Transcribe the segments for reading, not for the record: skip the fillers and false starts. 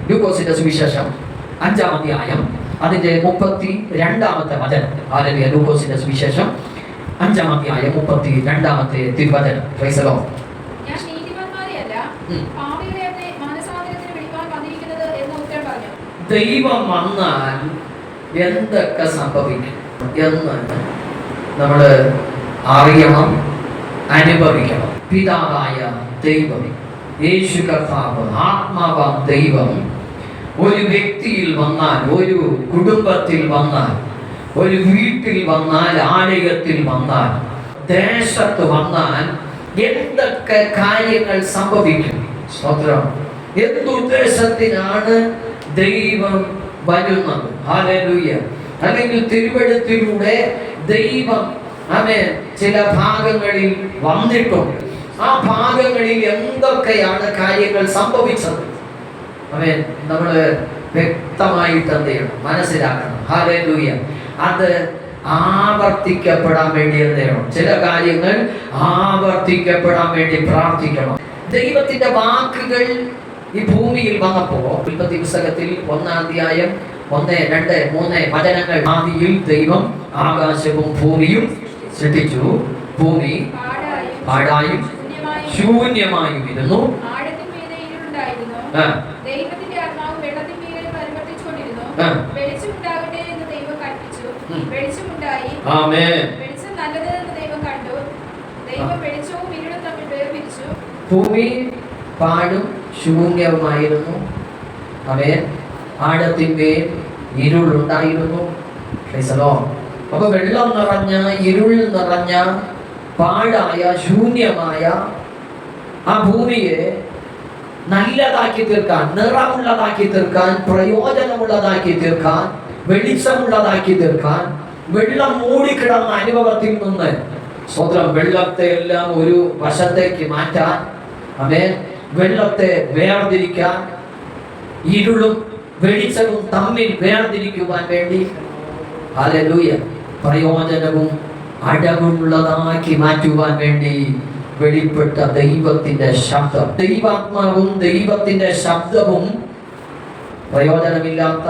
ലൂക്കോസിന്റെ സുവിശേഷം 5-ാം അധ്യായം അതിന്റെ 32-ാമത്തെ വചനം. ഹല്ലേലൂയ. ലൂക്കോസിന്റെ സുവിശേഷം 5-ാം അധ്യായം 32-ാമത്തെ തിരുവചനം. Price the Lord. ഞാൻ നീതിമാന്മാരെയല്ല പാപികളെ മാനസാന്തരത്തിന് വിളിക്കാൻ വന്നിരിക്കുന്നത് എന്ന് ഉത്തരം പറഞ്ഞു. ദൈവം വന്നാൽ എന്തൊക്കെ സംഭവിക്കും എന്ന് നമ്മൾ അറിയണം, അനുഭവിക്കണം. പിതാവായ ദൈവം, യേശു കർത്താവ്, ആത്മാവാം ദൈവം ഒരു വ്യക്തിയിൽ വന്നാൽ, ഒരു കുടുംബത്തിൽ വന്നാൽ, ഒരു വീട്ടിൽ വന്നാൽ, ആലയത്തിൽ വന്നാൽ, ദേശത്ത് വന്നാൽ എന്തൊക്കെ കാര്യങ്ങൾ സംഭവിക്കും? സ്തോത്രം. എന്തുദ്ദേശത്തിനാണ് ദൈവം വരുന്നത്? ഹല്ലേലൂയ. അല്ലെങ്കിൽ തിരുവെഴുത്തിലൂടെ ദൈവം ചില ഭാഗങ്ങളിൽ വന്നിട്ടുണ്ട്. ആ ഭാഗങ്ങളിൽ എന്തൊക്കെയാണ് കാര്യങ്ങൾ സംഭവിച്ചത്? നമ്മൾ വ്യക്തമായിട്ട് എന്ത് ചെയ്യണം? മനസ്സിലാക്കണം. ഹല്ലേലൂയ. അത് ആവർത്തിക്കപ്പെടാൻ വേണ്ടി എന്ത് ചെയ്യണം? ചില കാര്യങ്ങൾ ആവർത്തിക്കപ്പെടാൻ വേണ്ടി പ്രാർത്ഥിക്കണം. ദൈവത്തിന്റെ വാക്കുകൾ ഈ ഭൂമിയിൽ വന്നപ്പോ ഉൽപ്പത്തി പുസ്തകത്തിൽ 1-ാം അധ്യായം 1, 2, 3 വചനങ്ങൾ. ആദിയിൽ ദൈവം ആകാശവും ഭൂമിയും സൃഷ്ടിച്ചു. ഭൂമി പാഴായും ശൂന്യമായും ഇരുന്നു. ദൈവത്തിന്റെ ആത്മാവ് വെള്ളത്തിന്മേൽ പരിവർത്തിച്ചുകൊണ്ടിരുന്നു. വെളിച്ചമുണ്ടാകട്ടെ എന്ന് ദൈവം കൽപ്പിച്ചു. വെളിച്ചമുണ്ടായി. ആമേൻ. വെളിച്ചം നല്ലത് എന്ന് ദൈവം കണ്ടു. ദൈവം വെളിച്ചവും ഇരുളും തമ്മിൽ വേർതിരിച്ചു. ഭൂമി പാഴും ശൂന്യവുമായിരുന്നു. ആമേൻ. ആഴത്തിന്മേൽ ഇരുളുണ്ടായിരുന്നു. അപ്പൊ വെള്ളം നിറഞ്ഞ, ഇരുൾ നിറഞ്ഞ, പാഴായ, ശൂന്യമായ ആ ഭൂമിയെ നല്ലതാക്കി തീർക്കാൻ, നിറമുള്ളതാക്കി തീർക്കാൻ, പ്രയോജനമുള്ളതാക്കി തീർക്കാൻ, വെളിച്ചമുള്ളതാക്കി തീർക്കാൻ, വെള്ളം മൂടിക്കിടന്ന അനുഭവത്തിൽ നിന്ന് സ്വന്തം വെള്ളത്തെ എല്ലാം ഒരു വശത്തേക്ക് മാറ്റാൻ, വെള്ളത്തെ വേർതിരിക്കാൻ, ഇരുളും വെളിച്ചവും തമ്മിൽ വേർതിരിക്കുവാൻ വേണ്ടി, ഹല്ലേലൂയ, പ്രയോജനവും അടവുള്ളതാക്കി മാറ്റുവാൻ വേണ്ടി വെളിപ്പെട്ട ദൈവത്തിന്റെ ശബ്ദം. ദൈവാത്മാവും ദൈവത്തിന്റെ ശബ്ദവും പ്രയോജനമില്ലാത്ത,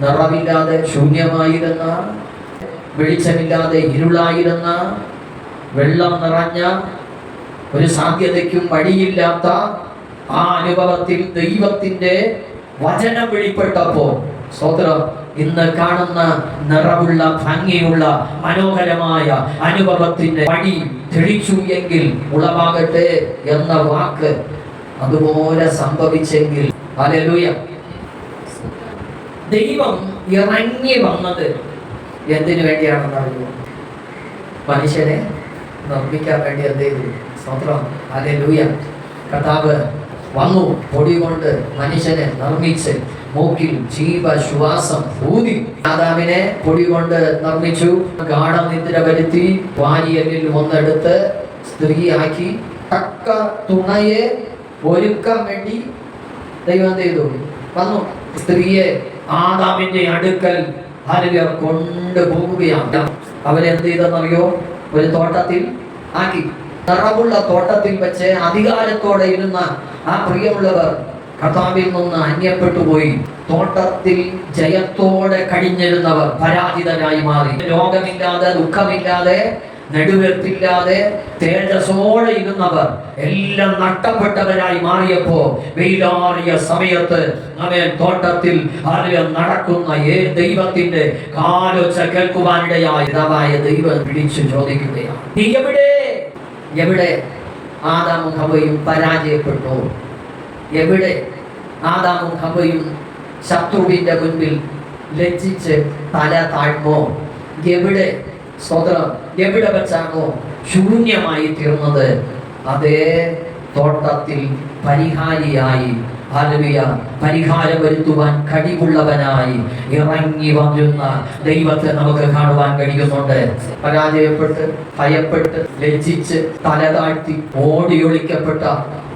നിറമില്ലാതെ, ശൂന്യമായിരുന്ന, വെളിച്ചമില്ലാതെ ഇരുളായിരുന്ന, വെള്ളം നിറഞ്ഞ, ഒരു സാധ്യതയ്ക്കും വഴിയില്ലാത്ത ആ അനുഭവത്തിൽ ദൈവത്തിന്റെ വചനം വെളിപ്പെട്ടപ്പോൾ, സ്തോത്രം, ഇന്ന് കാണുന്ന നിറമുള്ള, ഭംഗിയുള്ള, മനോഹരമായ അനുഭവത്തിന്റെ വഴി തെളിച്ചു എങ്കിൽ ഉളവാകട്ടെ എന്ന വാക്ക് അതുപോലെ സംഭവിച്ചെങ്കിൽ, ഹല്ലേലൂയ. ദൈവം ഇറങ്ങി വന്നത് എന്തിനു വേണ്ടിയാണെന്ന് അറിയുമോ? മനുഷ്യനെ നിർമ്മിക്കാൻ വേണ്ടി എന്ത് ചെയ്തു? സ്തോത്രം, ഹല്ലേലൂയ. കർത്താവ് വന്നു, പൊടി കൊണ്ട് മനുഷ്യനെ നിർമ്മിച്ച് മൂക്കിൽ ജീവശ്വാസം ഊതി. ആദാമിനെ പൊടി കൊണ്ട് നിർമ്മിച്ചു, ഗാഠനിദ്ര വരുത്തി, വാരിയലിൽ ഒന്നെടുത്ത് സ്ത്രീയാക്കി, തക്ക തുണയെ ഒരുക്കാൻ വേണ്ടി ദൈവം എന്ത് ചെയ്തു? വന്നു. സ്ത്രീയെ ആദാമിന്റെ അടുക്കൽ കൊണ്ടുപോവുകയാണ്. അവരെന്ത് ചെയ്തെന്നറിയോ? ഒരു തോട്ടത്തിൽ ആക്കി. നിറമുള്ള തോട്ടത്തിൽ വെച്ച് അധികാരത്തോടെ ഇരുന്ന ആ പ്രിയമുള്ളവർ കർത്താവിൽ നിന്ന് അന്യപ്പെട്ടു പോയി. തോട്ടത്തിൽ ജയത്തോടെ കഴിഞ്ഞിരുന്നവർ പരാജിതരായി മാറി. രോഗമില്ലാതെ, ദുഃഖമില്ലാതെ, നെടുവെർപ്പില്ലാതെ, തേജസ്സോടെ ഇരുന്നവർ എല്ലാം നഷ്ടപ്പെട്ടവരായി മാറിയപ്പോ വെയിലാറിയ സമയത്ത് അവൻ തോട്ടത്തിൽ നടക്കുന്ന ദൈവത്തിന്റെ കാലൊച്ച കേൾക്കുവാനിടയായി പിതാവായ ദൈവം വിളിച്ചു ചോദിക്കുകയാണ്, നീ എവിടെ? എവിടെ? ആദാമും ഹവ്വയും പരാജയപ്പെട്ടു. എവിടെ? ആദാമും ഹവ്വയും ശത്രുവിന്റെ മുൻപിൽ ലജ്ജിച്ച് തല താഴ്മോ? എവിടെ? സ്വതന്ത്രം എവിടെ വെച്ചാണോ ശൂന്യമായി തീർന്നത്, അതേ തോട്ടത്തിൽ പരിഹാരിയായി, ഹല്ലേലൂയ, പരിഹാരം വരുത്തുവാൻ കഴിവുള്ളവനായി ഇറങ്ങി വന്നിരുന്ന ദൈവത്തെ നമുക്ക് കാണുവാൻ കഴിയുന്നുണ്ട്. പരാജയപ്പെട്ട്, ഭയപ്പെട്ട്, ലജ്ജിച്ച്, തല താഴ്ത്തി ഓടിയൊളിക്കപ്പെട്ട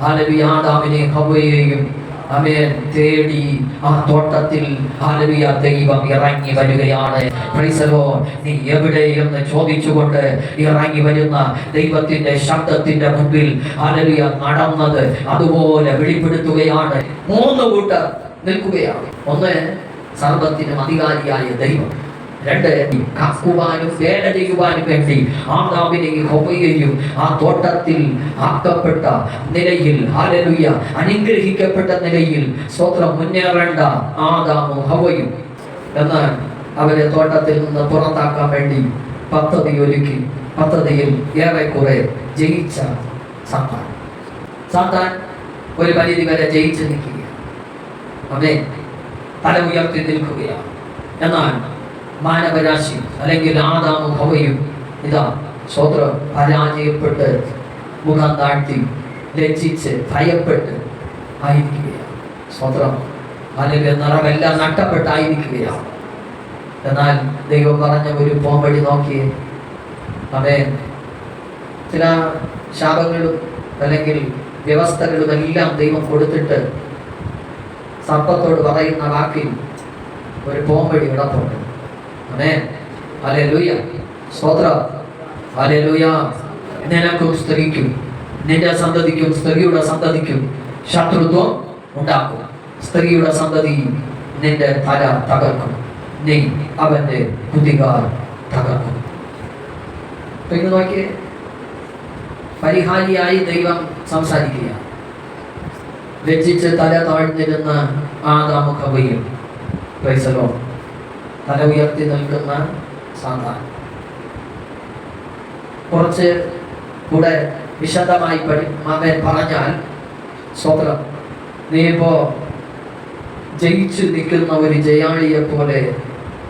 ഹല്ലേലൂയ ആദാമിനെ ഹവ്വയെയും അവൻ തേടി ആ തോട്ടത്തിൽ ഹല്ലേലൂയ ദൈവം ഇറങ്ങി വരികയാണ്. Price the Lord. നീ എവിടെ എന്ന് ചോദിച്ചുകൊണ്ട് ഇറങ്ങി വരുന്ന ദൈവത്തിന്റെ ശബ്ദത്തിന്റെ മുൻപിൽ ഹല്ലേലൂയ നടന്നത് അതുപോലെ വെളിപ്പെടുത്തുകയാണ്. 3 കൂട്ടർ നിൽക്കുകയാണ്. ഒന്ന്, സർവ്വത്തിനും അധികാരിയായ ദൈവം. രണ്ട്, കാക്കുവാനും വേല ചെയ്യുവാനും വേണ്ടി ആദാമിനെയും ഹവ്വയെയും ആ തോട്ടത്തിൽ ആക്കപ്പെട്ട നിലയിൽ, ഹല്ലേലൂയ, അനുഗ്രഹിക്കപ്പെട്ട നിലയിൽ സ്തോത്രം മുന്നേറേണ്ട ആദാമും ഹവ്വയും, എന്നാൽ അവരെ തോട്ടത്തിൽ നിന്ന് പുറത്താക്കാൻ വേണ്ടി പദ്ധതി ഒരുക്കി. പദ്ധതിയിൽ ഏറെക്കുറെ ജയിച്ച സാത്താൻ ഒരു പരിധി വരെ ജയിച്ചു നിൽക്കുകയാണ്. അവനെ തല ഉയർത്തി നിൽക്കുകയാണ്. എന്നാൽ മാനവരാശി അല്ലെങ്കിൽ ആദാമും ഹവ്വയും ഇതാ സ്വതന്ത്രം പരാജയപ്പെട്ട് മുഖം താഴ്ത്തി ലജ്ജിച്ച് ഭയപ്പെട്ട് ആയിരിക്കുകയാണ്. സ്വതന്ത്രം അല്ലെങ്കിൽ നിറമെല്ലാം നഷ്ടപ്പെട്ടായിരിക്കുകയാണ്. എന്നാൽ ദൈവം പറഞ്ഞ ഒരു പോംവഴി നോക്കിയേ. അവൻ ചില ശാപങ്ങളും അല്ലെങ്കിൽ വ്യവസ്ഥകളും എല്ലാം ദൈവം കൊടുത്തിട്ട് സർപ്പത്തോട് പറയുന്ന വാക്കിൽ ഒരു പോംവഴി ഇടപ്പുണ്ട്. ആമേൻ, ഹല്ലേലൂയ, സ്തോത്രം, ഹല്ലേലൂയ. നിനക്കും സ്ത്രീക്കും നിന്റെ സന്തതിക്കും സ്ത്രീയുടെ സന്തതിക്കും ശത്രുത്വം ഉണ്ടാക്കും. സ്ത്രീയുടെ സന്തതി നിന്റെ തല തകർക്കും, നീ അവന്റെ കുതികാൽ തകർക്കും. ഇന്ന് നോക്കിയേ, പരിഹാരിയായി ദൈവം സംസാരിക്കുകയാണ്. ലജ്ജിച്ച് തല താഴ്ന്നിരുന്ന ആദാമും ഹവ്വയും, പ്രൈസ് ദി ലോർഡ്, തല ഉയർത്തി നിൽക്കുന്ന സാത്താൻ. കുറച്ച് കൂടെ വിശദമായി പറഞ്ഞാൽ, സ്വതന്ത്രം, നീ ഇപ്പോ ജയിച്ചു നിൽക്കുന്ന ഒരു ജയാളിയെ പോലെ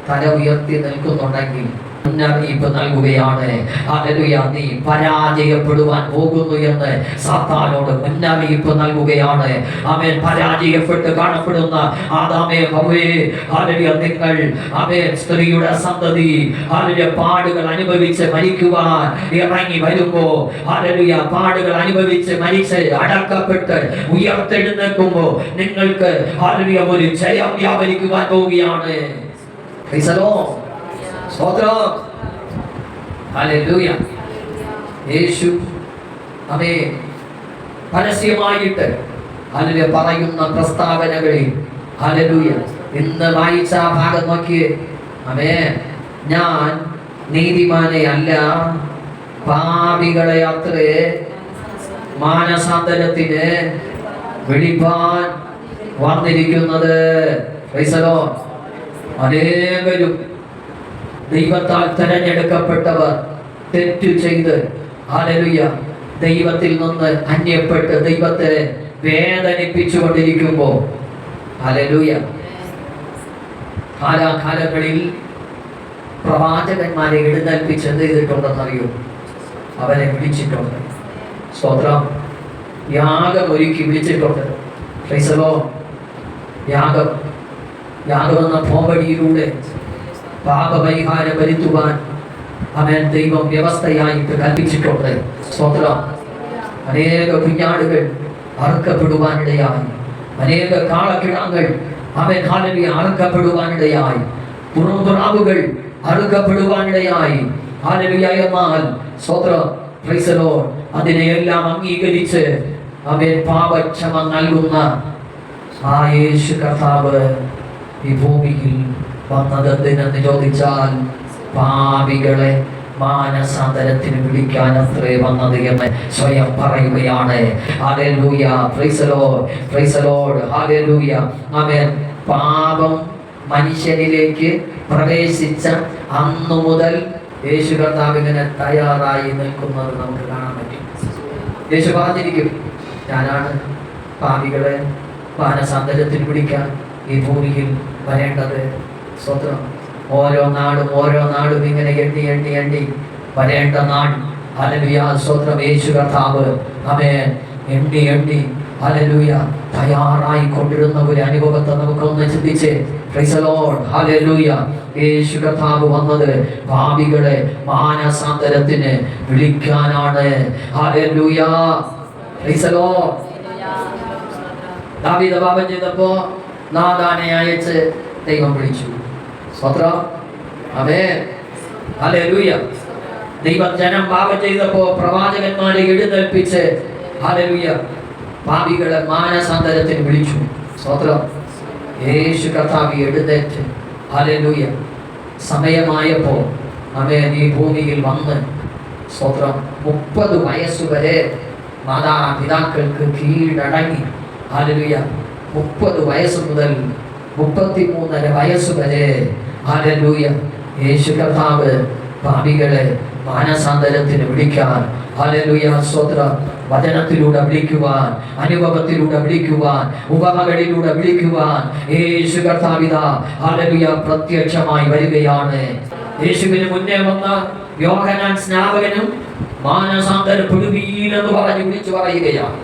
തല ഉയർത്തി നിൽക്കുന്നുണ്ടെങ്കിൽ മുന്നറിയിപ്പ് നൽകുകയാണ്. ഹല്ലേലൂയ, നീ പരാജയപ്പെടുവാൻ പോകുന്നു എന്ന് സാത്താനോട് മുന്നറിയിപ്പ് നൽകുകയാണ്. ആമേൻ. പരാജയപ്പെട്ട് കാണപ്പെടുന്ന ആദാമേ, ഹവ്വേ, ഹല്ലേലൂയ, നിങ്ങൾ ആമേൻ സ്ത്രീയുടെ സന്തതി ഹല്ലേലൂയ പാടുകൾ അനുഭവിച്ച് മരിക്കുവാൻ ഇറങ്ങി വരുമ്പോ, ഹല്ലേലൂയ, പാടുകൾ അനുഭവിച്ച് മരിച്ച് അടക്കപ്പെട്ട് ഉയർത്തെഴുന്നേൽക്കുമ്പോ നിങ്ങൾക്ക് ഹല്ലേലൂയ ഒരു ജയം വ്യാപരിക്കുവാൻ പോവുകയാണ്. പ്രൈസ് ദി ലോർഡ്, സ്തോത്രം, ഹല്ലേലൂയ. യേശു ആമേൻ പരസ്യമായിട്ട് ഹല്ലേലൂയ പറയുന്ന പ്രസ്താവനകളിൽ, ഹല്ലേലൂയ, ഇന്ന് വായിച്ച ഭാഗം നോക്കിയേ. ആമേൻ. ഞാൻ നീതിമാനെ അല്ല പാപികളെ അത്രേ മാനസാന്തരത്തിന് വിളിപ്പാൻ വന്നിരിക്കുന്നത്. Price the Lord. അനേകരും ദൈവത്താൽ തെരഞ്ഞെടുക്കപ്പെട്ടവർ തെറ്റു ചെയ്ത്, ഹല്ലേലൂയ, ദൈവത്തിൽ നിന്ന് അന്യപ്പെട്ട് ദൈവത്തെ വേദനിപ്പിച്ചുകൊണ്ടിരിക്കുമ്പോൾ, ഹല്ലേലൂയ, കാലാകാലങ്ങളിൽ പ്രവാചകന്മാരെ എഴുന്നേൽപ്പിച്ച് എന്ത് ചെയ്തിട്ടുണ്ടെന്നറിയോ? അവരെ വിളിച്ചിട്ടുണ്ട്. സ്തോത്രം. യാഗം ഒരുക്കി വിളിച്ചിട്ടുണ്ട്. Price the Lord. യാഗം എന്ന പോംവഴിയിലൂടെ പാപപരിഹാരം വരുത്തുവാൻ അവൻ ദൈവം വ്യവസ്ഥയായിട്ട് കൽപ്പിച്ചിട്ടുണ്ട്. സ്തോത്രം. അനേക കുഞ്ഞാടുകൾ അറുക്കപ്പെടുവാനിടയായി, അനേക കാളക്കിടാങ്ങൾ അവൻ ഹല്ലേലൂയ അറുക്കപ്പെടുവാനിടയായി, പുറംപുറാവുകൾ അറുക്കപ്പെടുവാനിടയായി. ഹല്ലേലൂയ. എന്നാൽ സ്തോത്രം, പ്രൈസ് ദി ലോർഡ്, അതിനെയെല്ലാം അംഗീകരിച്ച് അവൻ പാപക്ഷമ നൽകുന്ന ആ യേശു കർത്താവ് ഈ ഭൂമിയിൽ വന്നതെന്തിനെന്ന് ചോദിച്ചാൽ, പാപികളെ മാനസാന്തരത്തിന് വിളിക്കാൻ അത്രേ വന്നത് എന്ന് സ്വയം പറയുകയാണ്. Hallelujah, praise the Lord, praise the Lord, hallelujah. Amen. പാപം മനുഷ്യനിലേക്ക് പ്രവേശിച്ച അന്നു മുതൽ യേശു കർത്താവ് ഇങ്ങനെ തയ്യാറായി നിൽക്കുന്നത് നമുക്ക് കാണാൻ പറ്റും. യേശു പറഞ്ഞിരിക്കും, ഞാനാണ് പാപികളെ മാനസാന്തരത്തിന് വിളിക്കാൻ ഈ ഭൂമിയിൽ വരേണ്ടത്. സ്വത്രം. ഓരോ നാടും ഇങ്ങനെ എണ്ണി വരേണ്ട നാട്. ഹല്ലേലൂയ, സ്വത്രം. യേശു കർത്താവ് ആമേൻ എണ്ണി ഹല്ലേലൂയ തയ്യാറായി കൊണ്ടിരുന്ന ഒരു അനുഭവത്തെ നമുക്കൊന്ന് ചിന്തിച്ച്. Praise the Lord, hallelujah. യേശു കർത്താവ് വന്നത് പാപികളെ മാനസാന്തരത്തിന് വിളിക്കാനാണ്. Hallelujah, praise the Lord. ദാവീദ് പാപം ചെയ്തപ്പോ നാഥാനെ അയച്ച് ദൈവം വിളിച്ചു. സ്തോത്രം. Amen, hallelujah. ദൈവം ജനം പാപം ചെയ്തപ്പോ പ്രവാചകന്മാരെ എഴുന്നേൽപ്പിച്ച് ഹല്ലേലൂയ പാപികളെ മാനസാന്തരത്തിന് വിളിച്ചു. സ്തോത്രം. യേശു കർത്താവ് എഴുന്നേറ്റ് ഹല്ലേലൂയ സമയമായപ്പോൾ അവൻ ഈ ഭൂമിയിൽ വന്ന് സ്തോത്രം 30 വയസ്സുവരെ മാതാപിതാക്കൾക്ക് കീഴടങ്ങി. ഹല്ലേലൂയ 30 വയസ്സ് മുതൽ 33.5 വയസ്സുവരെ ഹല്ലേലൂയ യേശു കർത്താവ് പാപികളെ മാനസാന്തരത്തിന് വിളിക്കാൻ, ഹല്ലേലൂയ സ്തോത്രം, വചനത്തിലൂടെ വിളിക്കുവാൻ, അനുഭവത്തിലൂടെ വിളിക്കുവാൻ, ഉപമകളിലൂടെ വിളിക്കുവാൻ യേശു കർത്താവിതാ ഹല്ലേലൂയ പ്രത്യക്ഷമായി വരികയാണ്. യേശുവിന് മുന്നേ വന്ന യോഹന്നാൻ സ്നാപകനും മാനസാന്തരപ്പെടുവീൻ എന്ന് പറഞ്ഞ് വിളിച്ചു പറയുകയാണ്.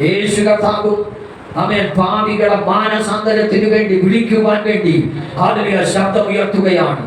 യേശു കർത്താവും അവൻ പാപികളെ മാനസാന്തരത്തിനു വേണ്ടി വിളിക്കുവാൻ വേണ്ടി ഹല്ലേലൂയ ശബ്ദം ഉയർത്തുകയാണ്.